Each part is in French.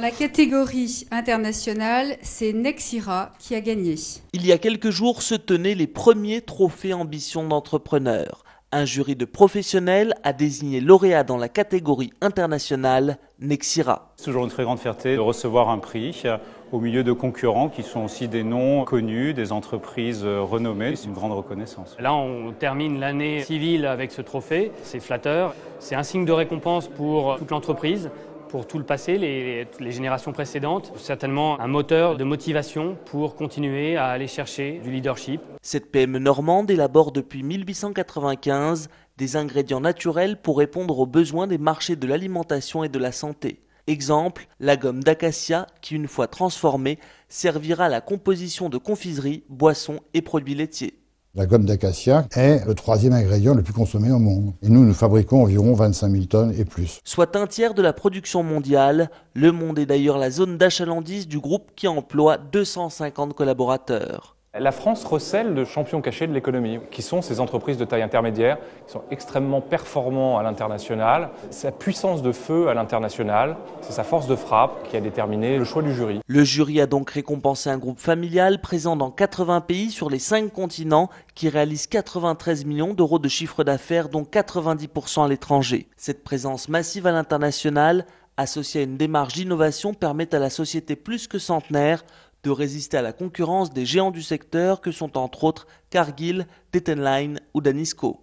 la catégorie internationale, c'est Nexira qui a gagné. Il y a quelques jours se tenaient les premiers trophées Ambition d'entrepreneur. Un jury de professionnels a désigné lauréat dans la catégorie internationale Nexira. C'est toujours une très grande fierté de recevoir un prix au milieu de concurrents qui sont aussi des noms connus, des entreprises renommées. C'est une grande reconnaissance. Là, on termine l'année civile avec ce trophée. C'est flatteur. C'est un signe de récompense pour toute l'entreprise, pour tout le passé, les générations précédentes. Certainement un moteur de motivation pour continuer à aller chercher du leadership. Cette PME normande élabore depuis 1895 des ingrédients naturels pour répondre aux besoins des marchés de l'alimentation et de la santé. Exemple, la gomme d'acacia qui, une fois transformée, servira à la composition de confiseries, boissons et produits laitiers. La gomme d'acacia est le 3e ingrédient le plus consommé au monde. Et nous fabriquons environ 25 000 tonnes et plus. Soit un tiers de la production mondiale. Le monde est d'ailleurs la zone d'achalandise du groupe qui emploie 250 collaborateurs. La France recèle de champions cachés de l'économie, qui sont ces entreprises de taille intermédiaire, qui sont extrêmement performants à l'international. Sa puissance de feu à l'international, c'est sa force de frappe qui a déterminé le choix du jury. Le jury a donc récompensé un groupe familial présent dans 80 pays sur les 5 continents qui réalise 93 millions d'euros de chiffre d'affaires, dont 90% à l'étranger. Cette présence massive à l'international, associée à une démarche d'innovation, permet à la société plus que centenaire de résister à la concurrence des géants du secteur que sont entre autres Cargill, Tet Line ou Danisco.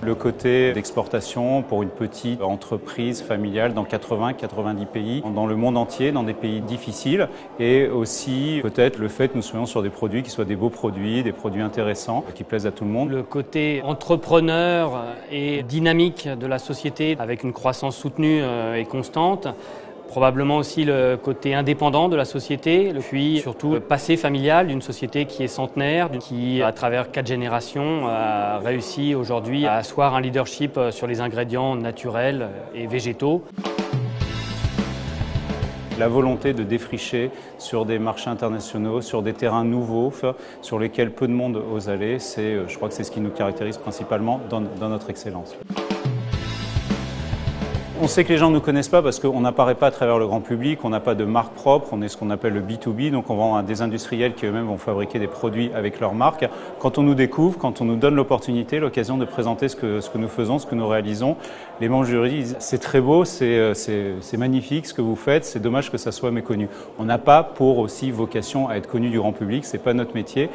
Le côté d'exportation pour une petite entreprise familiale dans 80-90 pays, dans le monde entier, dans des pays difficiles, et aussi peut-être le fait que nous soyons sur des produits qui soient des beaux produits, des produits intéressants, qui plaisent à tout le monde. Le côté entrepreneur et dynamique de la société avec une croissance soutenue et constante. Probablement aussi le côté indépendant de la société, puis surtout le passé familial d'une société qui est centenaire, qui à travers 4 générations a réussi aujourd'hui à asseoir un leadership sur les ingrédients naturels et végétaux. La volonté de défricher sur des marchés internationaux, sur des terrains nouveaux, sur lesquels peu de monde ose aller, je crois que c'est ce qui nous caractérise principalement dans notre excellence. On sait que les gens ne nous connaissent pas parce qu'on n'apparaît pas à travers le grand public, on n'a pas de marque propre, on est ce qu'on appelle le B2B, donc on vend à des industriels qui eux-mêmes vont fabriquer des produits avec leur marque. Quand on nous découvre, quand on nous donne l'opportunité, l'occasion de présenter ce que nous faisons, ce que nous réalisons, les membres du jury disent c'est très beau, c'est magnifique ce que vous faites, c'est dommage que ça soit méconnu. On n'a pas pour aussi vocation à être connu du grand public, c'est pas notre métier.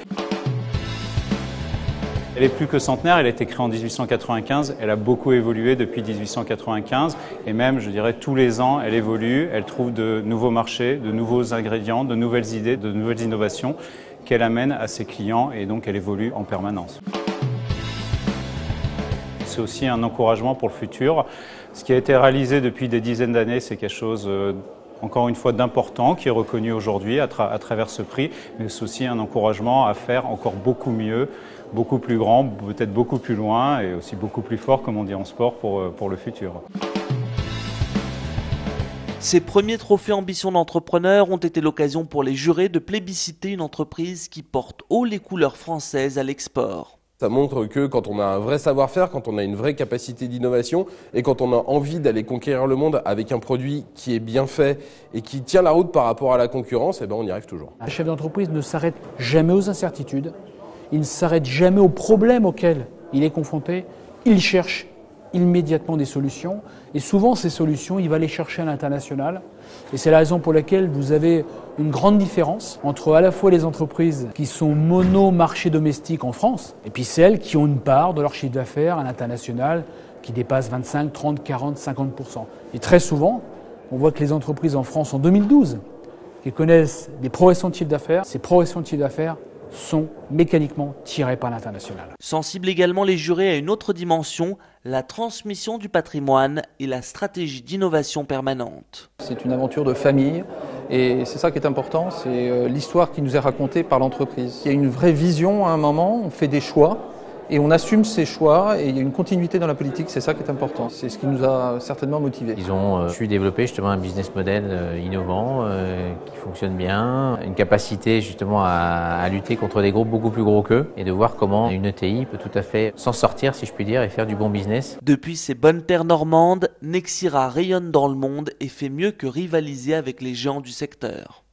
Elle est plus que centenaire, elle a été créée en 1895, elle a beaucoup évolué depuis 1895 et même, je dirais, tous les ans, elle évolue, elle trouve de nouveaux marchés, de nouveaux ingrédients, de nouvelles idées, de nouvelles innovations qu'elle amène à ses clients et donc elle évolue en permanence. C'est aussi un encouragement pour le futur. Ce qui a été réalisé depuis des dizaines d'années, c'est quelque chose encore une fois d'important qui est reconnu aujourd'hui à travers ce prix, mais c'est aussi un encouragement à faire encore beaucoup mieux, beaucoup plus grand, peut-être beaucoup plus loin et aussi beaucoup plus fort, comme on dit en sport, pour le futur. Ces premiers trophées Ambition d'entrepreneur ont été l'occasion pour les jurés de plébisciter une entreprise qui porte haut les couleurs françaises à l'export. Ça montre que quand on a un vrai savoir-faire, quand on a une vraie capacité d'innovation et quand on a envie d'aller conquérir le monde avec un produit qui est bien fait et qui tient la route par rapport à la concurrence, on y arrive toujours. Un chef d'entreprise ne s'arrête jamais aux incertitudes, il ne s'arrête jamais aux problèmes auxquels il est confronté, il cherche immédiatement des solutions et souvent ces solutions, il va les chercher à l'international et c'est la raison pour laquelle vous avez une grande différence entre à la fois les entreprises qui sont mono-marché domestique en France et puis celles qui ont une part de leur chiffre d'affaires à l'international qui dépasse 25, 30, 40, 50%. Et très souvent, on voit que les entreprises en France en 2012 qui connaissent des progressions de chiffre d'affaires, ces progressions de chiffre d'affaires sont mécaniquement tirés par l'international. Sensible également les jurés à une autre dimension, la transmission du patrimoine et la stratégie d'innovation permanente. C'est une aventure de famille et c'est ça qui est important, c'est l'histoire qui nous est racontée par l'entreprise. Il y a une vraie vision à un moment, on fait des choix Et on assume ses choix et il y a une continuité dans la politique, c'est ça qui est important. C'est ce qui nous a certainement motivés. Ils ont su développer justement un business model innovant qui fonctionne bien, une capacité justement à lutter contre des groupes beaucoup plus gros qu'eux et de voir comment une ETI peut tout à fait s'en sortir, si je puis dire, et faire du bon business. Depuis ses bonnes terres normandes, Nexira rayonne dans le monde et fait mieux que rivaliser avec les géants du secteur.